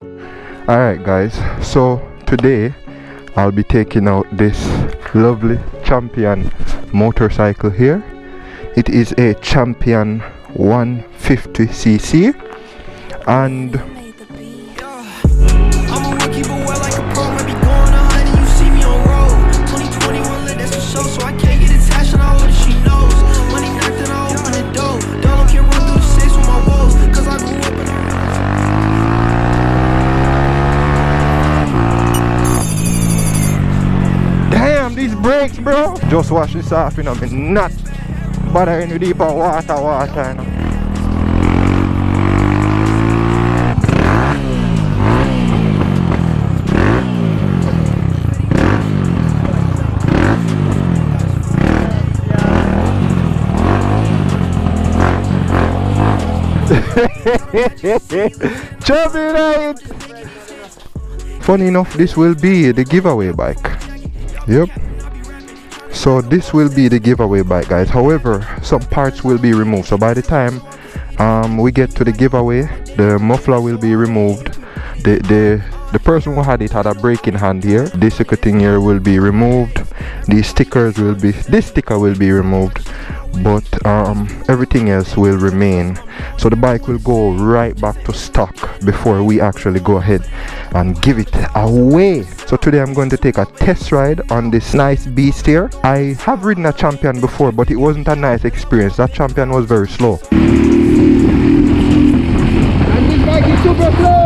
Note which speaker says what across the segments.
Speaker 1: Alright guys, so today I'll be taking out this lovely Champion motorcycle here. It is a Champion 150cc and these brakes, bro. Just wash this off, you know. I'm not bothering with deeper water, you know. Chubby right. Funny enough, this will be the giveaway bike. Yep. So this will be the giveaway bike, guys. However, some parts will be removed. So by the time we get to the giveaway, the muffler will be removed. The person who had it had a brake in hand here. This thing here will be removed. These stickers will be. This sticker will be removed. But everything else will remain. So the bike will go right back to stock before we actually go ahead and give it away. So today I'm going to take a test ride on this nice beast here. I have ridden a Champion before, but it wasn't a nice experience. That Champion was very slow. And this bike is super slow.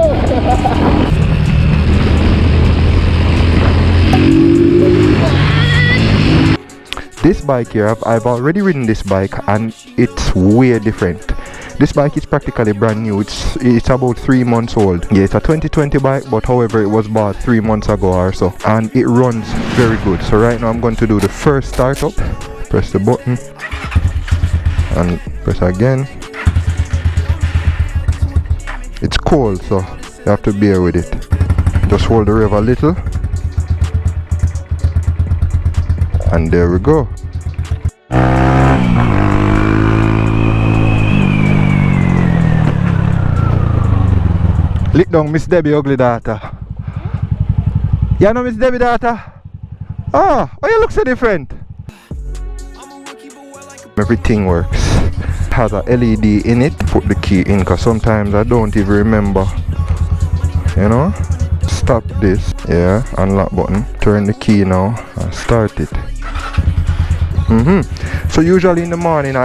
Speaker 1: This bike here, I've already ridden this bike and it's way different. This bike is practically brand new. It's about 3 months old. Yeah, it's a 2020 bike, but however it was bought 3 months ago or so, and it runs very good. So right now I'm going to do the first startup. Press the button and press again. It's cold, so you have to bear with it. Just hold the rev a little. And there we go. Lick down Miss Debbie ugly daughter. You know Miss Debbie daughter? Oh, why you look so different? Everything works. Has a LED in it. Put the key in, because sometimes I don't even remember. You know? Stop this. Yeah, unlock button. Turn the key now and start it. So usually in the morning,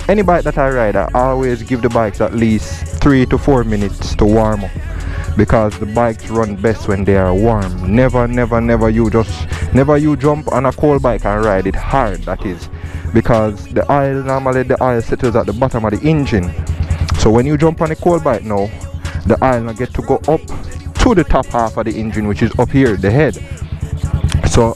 Speaker 1: any bike that I ride, I always give the bikes at least 3 to 4 minutes to warm up, because the bikes run best when they are warm. Never you jump on a cold bike and ride it hard, that is, because normally the oil settles at the bottom of the engine. So when you jump on a cold bike now, the oil now get to go up to the top half of the engine, which is up here, the head. So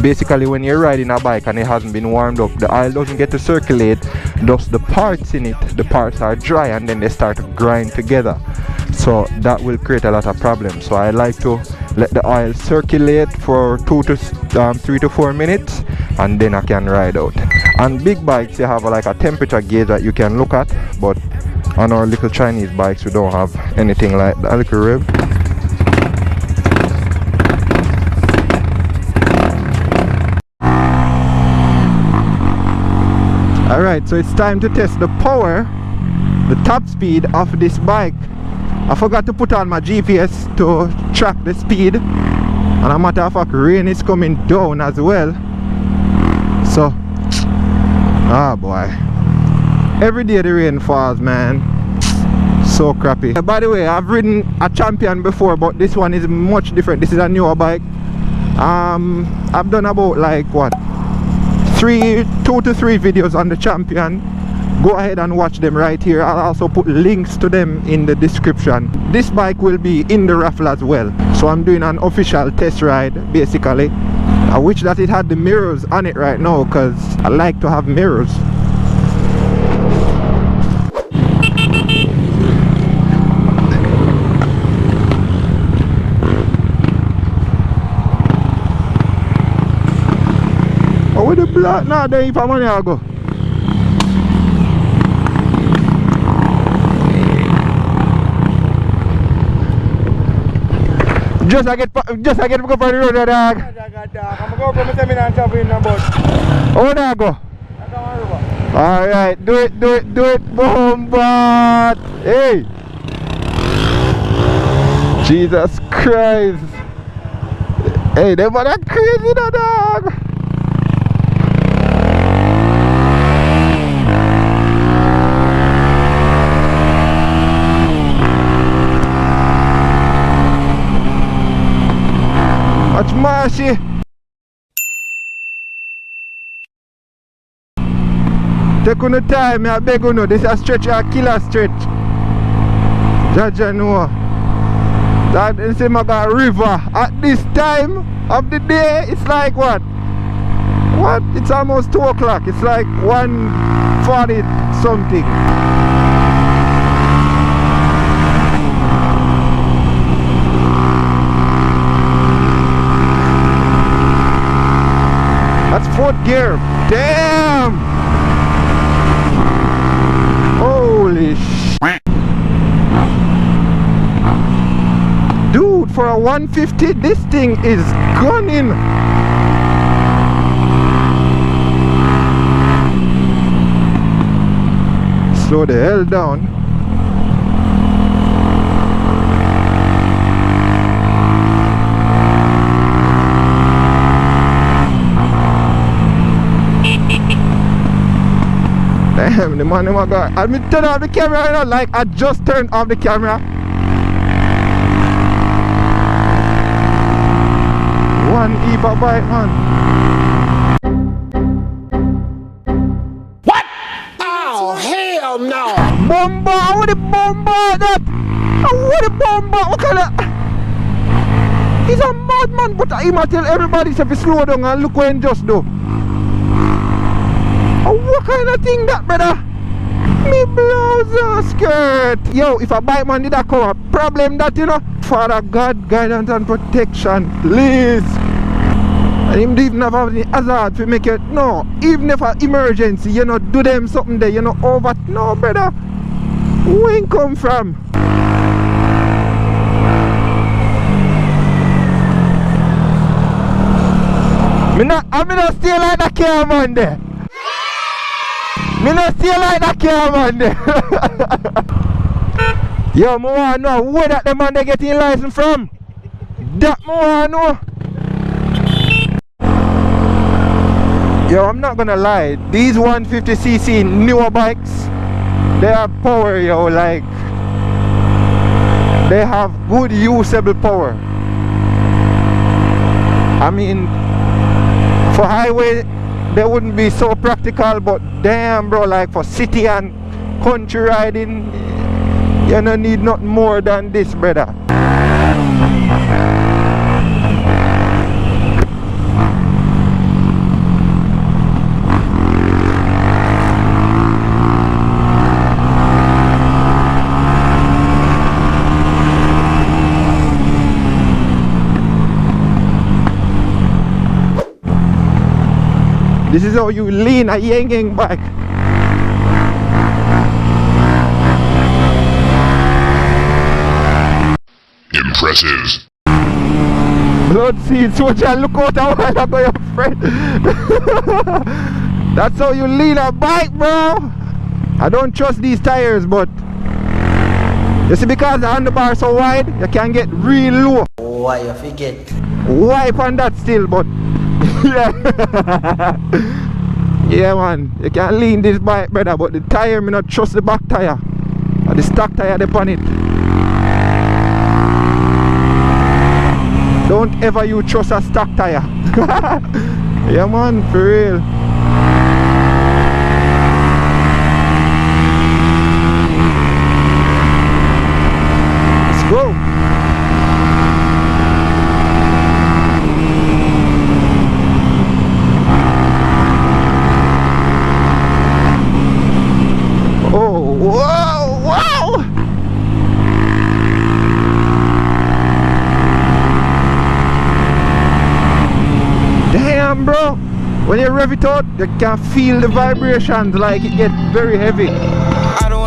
Speaker 1: basically when you're riding a bike and it hasn't been warmed up, the oil doesn't get to circulate, thus the parts in it, the parts are dry and then they start to grind together. So that will create a lot of problems. So I like to let the oil circulate for 3 to 4 minutes and then I can ride out. On big bikes you have like a temperature gauge that you can look at, but on our little Chinese bikes we don't have anything like that. Little rev. Alright, so it's time to test the power, the top speed of this bike. I forgot to put on my GPS to track the speed, and a matter of fact rain is coming down as well. So, boy, every day the rain falls, man. So crappy. By the way, I've ridden a Champion before, but this one is much different. This is a newer bike. I've done about like what, 2 to 3 videos on the Champion. Go ahead and watch them right here. I'll also put links to them in the description. This bike will be in the Raffle as well, so I'm doing an official test ride basically. I wish that it had the mirrors on it right now, because I like to have mirrors. Oh, with the black now, there if I'm money I go. Just I get to go for the road, dog.
Speaker 2: I'm going to go from the and travel in the boat.
Speaker 1: Oh, there I go. Alright, do it, Bombat! Hey! Jesus Christ! Hey, them are crazy, no, dog! Watch Marshy! Take on the time, I beg you know, this is a stretch, a killer stretch. Jaja know. That is a maga river. At this time of the day, it's like what? What? It's almost 2 o'clock. It's like 1:40 something. That's 4th gear. Damn! Holy shit. Dude, for a 150, this thing is gunning. Slow the hell down. Damn, the man, oh my god. I mean, turn off the camera, you know, like I just turned off the camera. One heap of bike, man.
Speaker 2: What? Oh, hell no!
Speaker 1: Bomba! What the bomba that? What the bomba? What kind of... He's a madman, but he might tell everybody to slow down and look what he just do. What kind of thing that, brother? Me blouse skirt. Yo, if a bike man did that come up, problem that, you know. Father God, guidance and protection, please. And him even have any hazard to make it. No, even if an emergency, you know, do them something there, you know, over. No, brother. Where he come from? I'm not stay like that car man there. Me not stay like that car man there. Yo, I want to know where that the man they getting license from. That I want to know. Yo, I'm not gonna lie. These 150cc newer bikes, they have power, yo. Like, they have good usable power. I mean, for highway they wouldn't be so practical, but damn, bro, like for city and country riding, you don't need nothing more than this, brother. This is how you lean a yeng bike.
Speaker 3: Impressive.
Speaker 1: Blood seeds, watch and look out a while ago, your friend. That's how you lean a bike, bro. I don't trust these tires, but you see, because the handlebar is so wide, you can get real low.
Speaker 2: Why you forget?
Speaker 1: Wipe on that still, but yeah. Yeah, man, you can lean this bike, brother, but the tire, me not trust the back tire. Or the stock tire upon it. Don't ever you trust a stock tire. Yeah, man, for real. Let's go. Bro, when you rev it out, you can feel the vibrations, like it gets very heavy.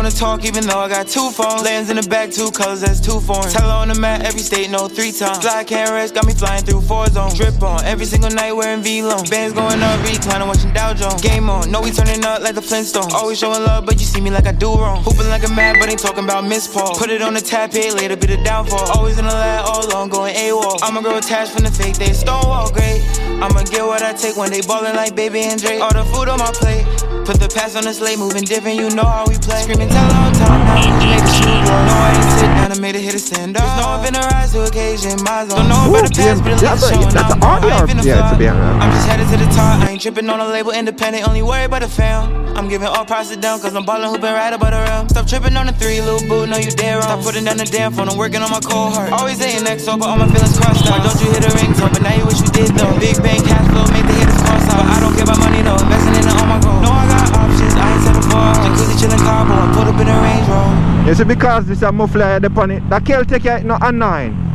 Speaker 4: wanna talk even though I got 2 phones. Lands in the back, 2 colors, that's 2 foreign. Tell on the map, every state, no 3 times. Fly can't rest, got me flying through 4 zones. Drip on, every single night wearing V-Long. Bands going up, reclining, watching Dow Jones. Game on, know we turning up like the Flintstones. Always showing love, but you see me like I do wrong. Hooping like a mad, but ain't talking about Miss Paul. Put it on the tap, here later, be the downfall. Always in the lab, all alone, going AWOL. I'm a girl attached from the fake, they stonewall great. I'ma get what I take when they ballin' like Baby and Drake. All the food on my plate, put the past on the slate, moving different, you know how we play. Screaming tell on time, now you made the shoe blow. No, I ain't sit down and made a hit a stand up. There's no one finna rise to occasion, my zone. Don't know about the past, but it's showing
Speaker 1: that's
Speaker 4: up.
Speaker 1: audio.
Speaker 4: I ain't finna
Speaker 1: Yeah,
Speaker 4: flop.
Speaker 1: to be honest.
Speaker 4: I'm just headed to the top, I ain't tripping on a label, independent, only worried about the fam. I'm giving all prices down, cause I'm ballin' hoopin' right about the rim. Stop tripping on the 3, little boo, no you dead wrong. Stop putting down the damn phone, I'm working on my cold heart. Always saying next over, all my feelings crossed out. Why don't you hit a ringtone, but now you wish you did though. Big bang cash flow, make the hitters cross out. But I don't care about money though, investing in it on my goal. No, I got options, I ain't settle for. Jacuzzi chillin' carbo, I put up in a Range Rover.
Speaker 1: You see, because this a muffler head upon it, that Keltec is not a 9.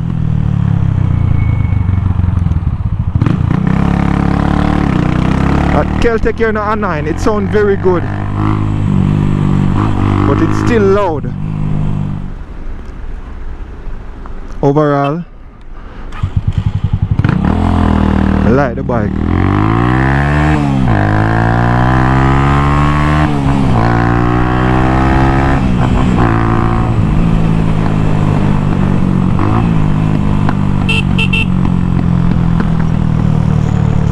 Speaker 1: That Keltec here not a 9, it sounds very good, but it's still loud. Overall, I like the bike.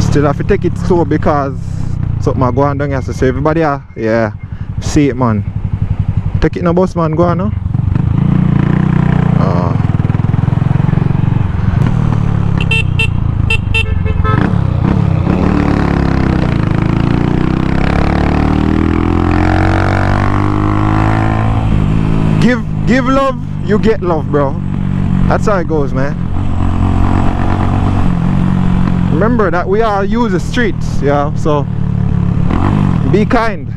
Speaker 1: Still have to take it slow because something I go on down here, so everybody yeah, see it man. Take it in a bus man, go on no? Give love, you get love, bro. That's how it goes, man. Remember that we all use the streets, yeah, so be kind.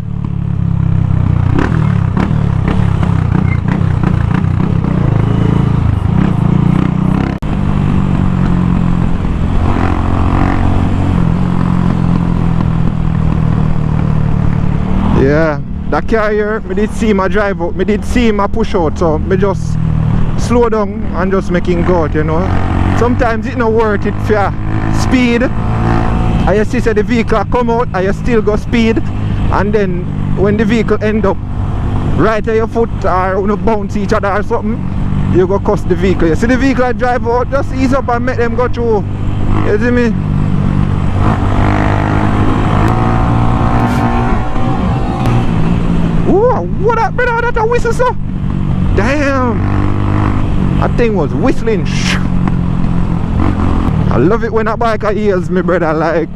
Speaker 1: Yeah, that carrier, me did see my drive out, me did see my push out, so me just slow down and just make him go out, you know. Sometimes it's not worth it for speed, and you see the vehicle come out and you still go speed, and then when the vehicle end up right at your foot or you know, bounce each other or something, you go cuss the vehicle. You see the vehicle drive out, just ease up and make them go through. You see me? Whoa, what up, brother? That's a whistle, sir. Damn, that thing was whistling. I love it when a biker hears me, brother. Like,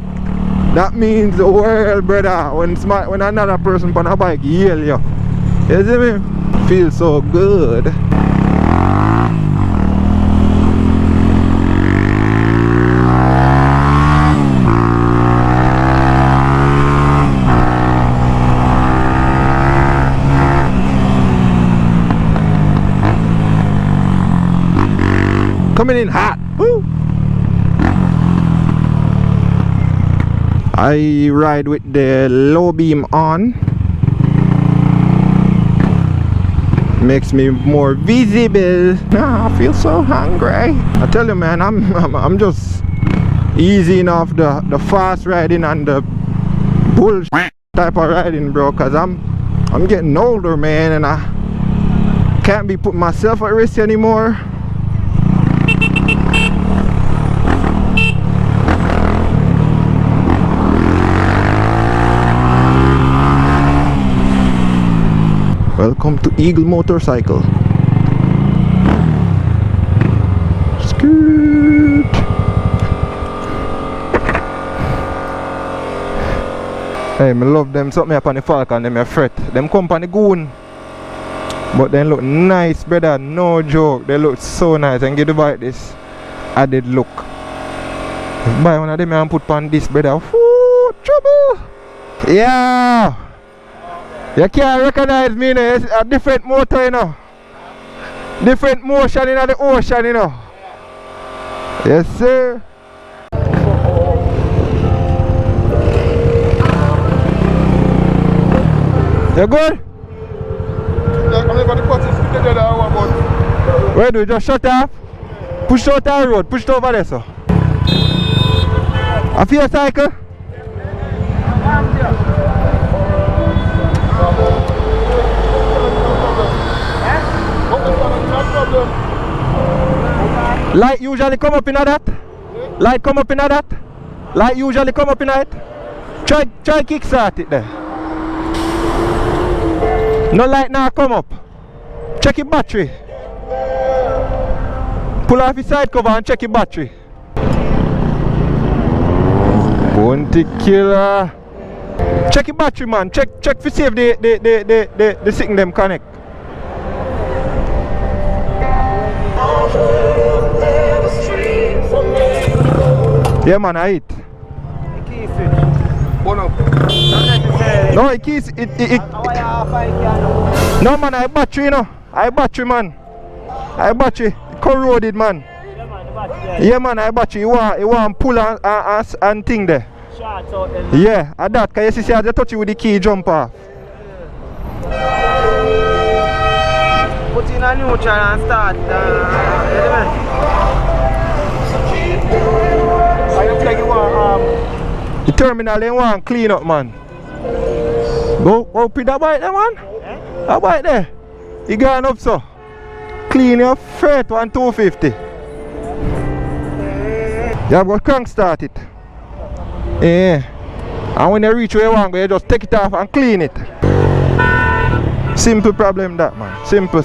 Speaker 1: that means the world, brother. When another person on a bike yell you. You see me? Feels so good. Coming in hot. Woo. I ride with the low beam on. Makes me more visible. I feel so hungry. I tell you, man, I'm just easy enough the fast riding and the bullshit type of riding, bro. Cause I'm getting older, man, and I can't be putting myself at risk anymore. Welcome to Eagle Motorcycle. Scoot. Hey, I love them something up on the Falcon, them a fret. Them come on the goon. But they look nice, brother, no joke. They look so nice and give the bike this added look. Buy one of them and put on this, brother. Whoo, trouble. Yeah. You can't recognize me, you know. It's a different motor, you know. Different motion in the ocean, you know. Yes, sir. You good? Where do you just shut off? Push out the road, push it over there, so. A few cycle? Light usually come up in that? Light come up in that? Light usually come up in it? Try kickstart it there. No light now come up. Check your battery. Pull off your side cover and check your battery. Bounty killer. Check your battery, man. Check for save the sitting them connect. Yeah, man, I hit. No, it keys it. No, man, I battery, you know. I battery, man. I battery. Corroded, man. Yeah, man, I battery. You want pull and thing there. Yeah, at that. Can you see I just touch you with the key jump off?
Speaker 2: Put in a neutral and start.
Speaker 1: The terminal they want clean up, man. Go open that bike there, man. That bike there. You going up so. Clean your freight 250. You have got crank start it. Yeah. And when you reach where you want, you just take it off and clean it. Simple problem that, man. Simple.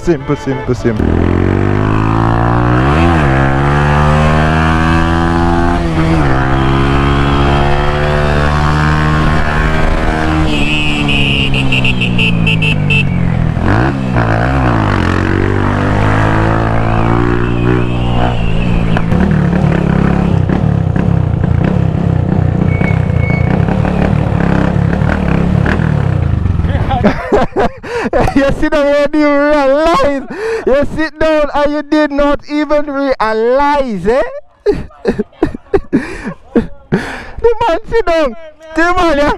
Speaker 1: You sit down and you realize. You sit down and you did not even realize, eh? The man sit down. The man, yeah?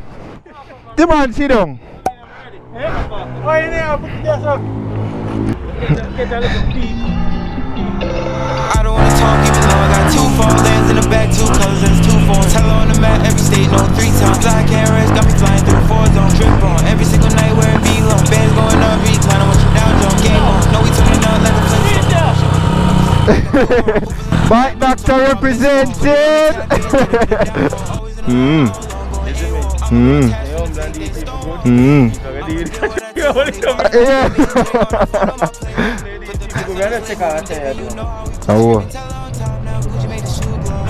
Speaker 1: The man sit down.
Speaker 4: I don't wanna talk even though I got 2 phones. Lands in the back, 2 colors, that's 2 phones. Tell on the map, every state, no 3 times. Fly can't rest, got me flying through 4 zones. Drip on, every single night wearing V-Long. Bands going up, reclining, watching Dow Jones. Game on, no we turning up like a Flintstone.
Speaker 1: Bike Doctor represented. Yeah. Oh.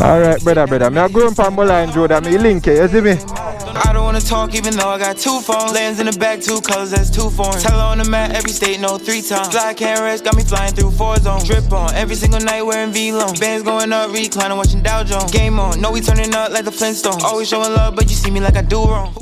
Speaker 1: Alright, brother. I'm going from Moline Road. I'm link here, you see me?
Speaker 4: I don't wanna talk even though I got 2 phones. Lands in the back, 2 colors, that's 2 foreign. Tell on the map, every state, no 3 times. Fly can't rest, got me flying through 4 zones. Drip on, every single night wearing V-Long. Bands going up, reclining, watching Dow Jones. Game on, no we turning up like the Flintstones. Always showing love, but you see me like I do wrong.